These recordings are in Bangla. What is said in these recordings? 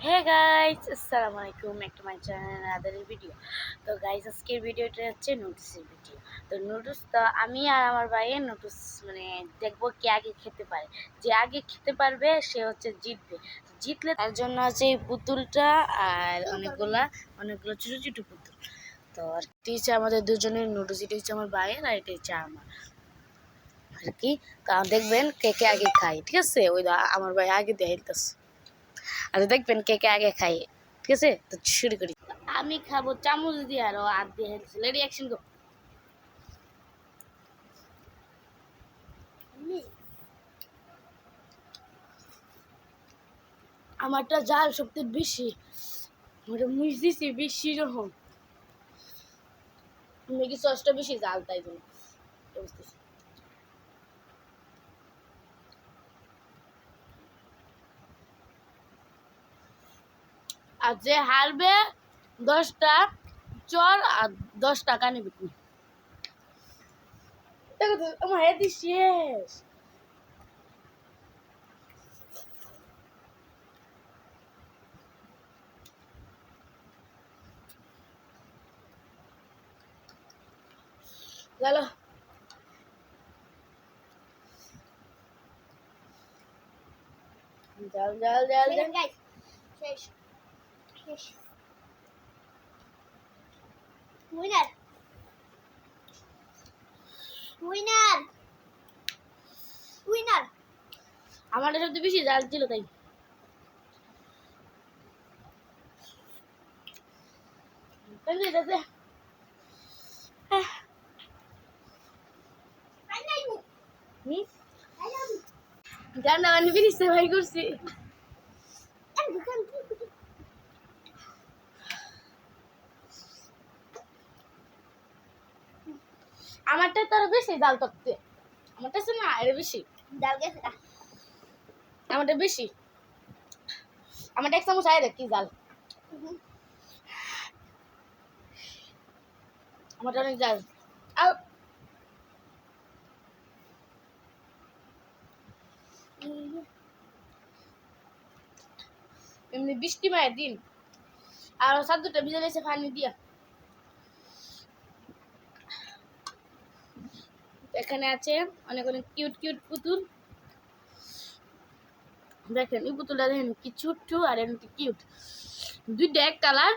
হে গাইস, আসসালামু আলাইকুম, back to my channel other video. তো গাইস, আজকের ভিডিওটা হচ্ছে নুডলসের ভিডিও। তো নুডলস তো আমি আর আমার ভাইয়ের নুডলস মানে দেখবো কে আগে খেতে পারে। যে আগে খেতে পারবে সে হচ্ছে জিতবে। জিতলে তার জন্য আছে এই পুতুলটা আর অনেকগুলো ছোটো ছোটো পুতুল। তো আর এটি হচ্ছে আমাদের দুজনের নুডলস, এটা হচ্ছে আমার ভাইয়ের আর এটা হচ্ছে আমার আর কি। তা দেখবেন কে কে আগে খায়, ঠিক আছে? ওই আমার ভাই আগে দিয়ে হেলতেছে। আচ্ছা, দেখবেন কে কে আগে খাই, ঠিক আছে? তো শুরু করি। আমি খাবো চামচ দিয়ে আর ও হাত দিয়ে হেলছে। রেডি, অ্যাকশন গো। আমারটা জাল সবচেয়ে বেশি, ওটা মিশিয়েছি বেশি রকম। ম্যাগি সসটা বেশি জাল, তাই জন্য বুঝতেছি। আর যে হারবে 10টা চর আর 10 টাকা নেবে তুমি। দেখো তো আমার হেদি শেষ। গেল। জাল জাল জাল জাল। শেষ শেষ। Winner winner winner. আমারটা সবচেয়ে বেশি জাল ছিল, তাই গান্ডা বানি ফিরিস ভাই করছি। আমারটা তো আরো বেশি জাল করতে, আমারটা আছে না আরো বেশি জাল গেছে। আমারটা বেশি, আমারটা এক চামচ আয় দেখ কি জাল। আমারটা অনেক জাল। আর এমনি বৃষ্টি মায়ের দিন আর সাদ্দুটা ভিজে গেছে পানি দিয়া। এখানে আছে অনেক অনেক কিউট কিউট পুতুল। দেখেন এই পুতুলটা, দেখেন কি ছোট্ট আর এমনি কিউট। দুইটা এক কালার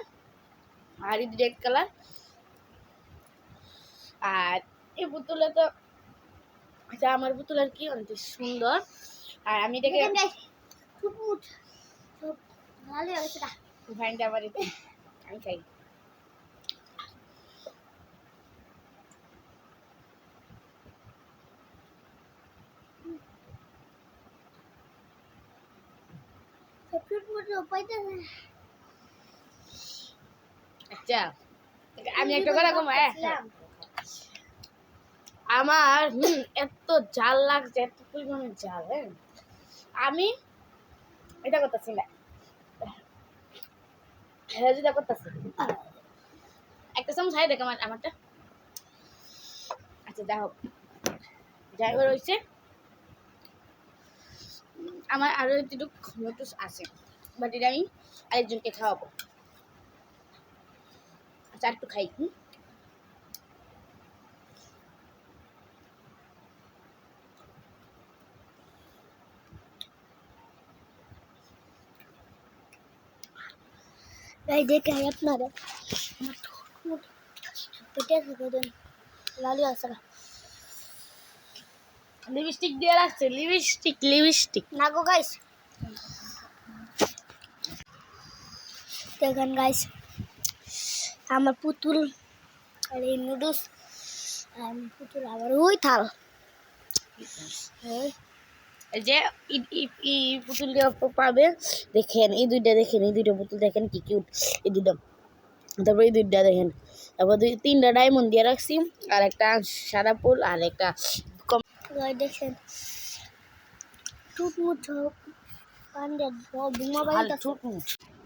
আর এই দুইটা এক কালার। আর এই পুতুলটা তো আচ্ছা, আমার পুতুল আর কি অনেক সুন্দর। আর আমি এটাকে ভাইন্ডা বাড়িতে আমি খাই। আচ্ছা, আমি একটা কথা কম। আমার এত জাল লাগছে, এত পরিমাণে জাল। হ্যাঁ, আমি এটা করতেছি না, হ্যাঁ যেটা করতেছি একটা চামচ খাই দেখ আমারটা। আচ্ছা দেখো, যাই রয়েছে আমার আরো একটু নোটস আছে, বাট এটা আমি আরেকজনকে খাওয়াবো। আচ্ছা একটু খাই। এই দেখে আপনারা লালি আছে না, লিপস্টিক দিয়ে রাখছে। লিপস্টিক লিপস্টিক না গো গাইস। দেখেন গাইস, আমার পুতুল আর এই নুডলস, পুতুল আবার ওই থাল। এই যে ই পুতুল দিয়ে পাবে। দেখেন এই দুইটা, দেখেন এই দুইটা পুতুল, দেখেন কি কিউট এই দুইটা। তারপর এই দুইটা দেখেন, তারপর তিনটা ডায়মন্ড দিয়ে রাখছি আর একটা সাদা ফুল আর একটা দেখেন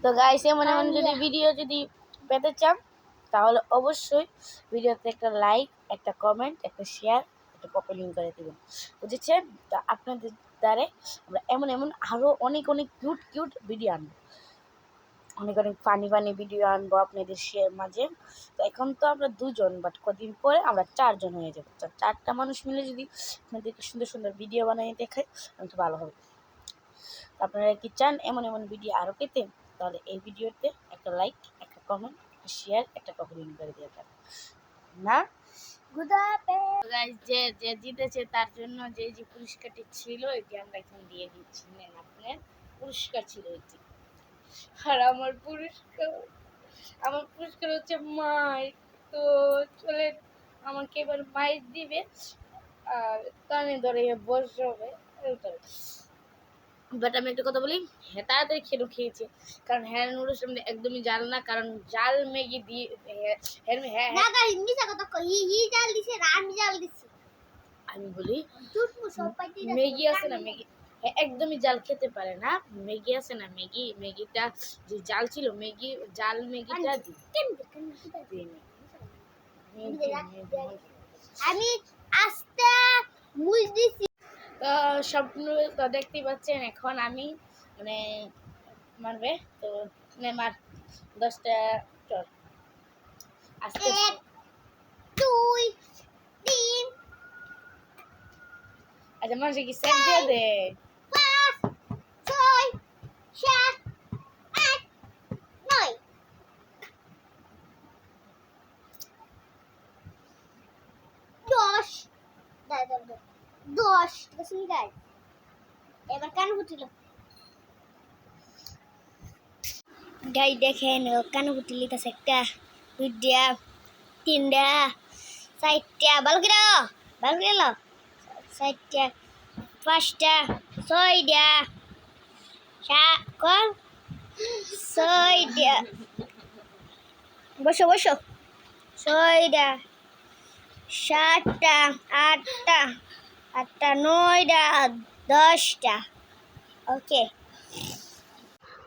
তো গাইস, এমন এমন যদি ভিডিও যদি পেতে চান তাহলে অবশ্যই ভিডিওতে একটা লাইক, একটা কমেন্ট, একটা শেয়ার, একটা কপি করে দিবেন, বুঝেছেন? তো আপনাদের দ্বারে আমরা এমন এমন আরো অনেক অনেক কিউট কিউট ভিডিও আনবো। অনেক অনেক ফানি ফানি ভিডিও আনবো আপনাদের মাঝে। তো এখন তো আমরা দুজন, বাট কদিন পরে আমরা 4 জন হয়ে যাবো। 4টা মানুষ মিলে যদি আপনাদেরকে সুন্দর সুন্দর ভিডিও বানিয়ে দেখাই তো ভালো হবে। আপনারা কি চান এমন এমন ভিডিও আরও পেতে? তাহলে এই ভিডিওতে একটা লাইক, একটা কমেন্ট, একটা শেয়ার, একটা কমেন্ট করে দিয়ে থাকেন না। গাইস, যে যে জিতেছে তার জন্য যে যে পুরস্কারটি ছিল এটি আমরা এখন দিয়ে দিচ্ছি। নেন, আপনার পুরস্কার ছিল এটি। আর আমার পুরস্কার হচ্ছে মাইক। তো চলে আমাকে এবার মাইক দিবে আর কানে ধরে বসে হবে। বাট আমি একটা কথা বলি, হ্যাঁ তাড়াতাড়ি খেয়েছি, কারণ হ্যাঁ নুডলস একদমই জাল না, কারণ জাল ম্যাগি দিয়ে আমি বলি ম্যাগি আছে না, ম্যাগি একদমই জাল খেতে পারে না। ম্যাগি আছে না, ম্যাগিটা যে জাল ছিল, জাল ম্যাগিটা আমি আস্তে মুজ দিছি। তো স্বপ্ন তো দেখতেই পাচ্ছেন, এখন আমি মানে মারবে তো মার 10টা চল আস্তে 1 2 3 আচ্ছা মানুষে কি সেট দিয়ে দে 5 6 7 8 9 10 10 ঠিক আছে। এবার কান ফুটিল গাই দেখেন কানে ফুটি লিখেছে একটা দুইটা তিনটা চারটা ভালো করে চারটা পাঁচটা ছয়টা ছয়টা বসো বসো ছয়টা সাতটা আটটা নয়টা 10টা ওকে।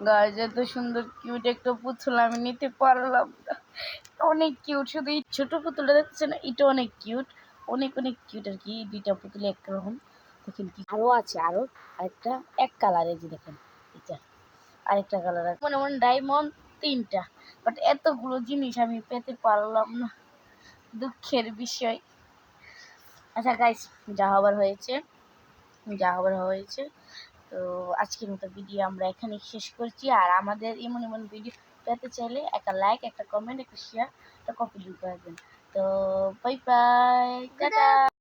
গাইজ, এত সুন্দর কিউট একটা পুতুল আমি নিতে পারলাম না। অনেক কিউট, শুধু এই ছোট পুতুলটা দেখতেছে না, এটা অনেক কিউট, অনেক অনেক কিউট আর কি। 2টা পুতুল একরকম। দেখেন কি আরও আছে, আরও আরেকটা এক কালারে, যে দেখেন এটা আরেকটা কালার আছে, মনে মনে ডায়মন্ড 3টা। বাট এতগুলো জিনিস আমি পেতে পারলাম না, দুঃখের বিষয়। আচ্ছা গাইজ, যা হবার হয়েছে। তো আজকের মতো ভিডিও আমরা এখানে শেষ করছি। আর আমাদের এমন এমন ভিডিও পেতে চাইলে একটা লাইক, একটা কমেন্ট, একটা শেয়ার, একটা কপি দিতে পারবেন। তো বাই বাই, টাটা।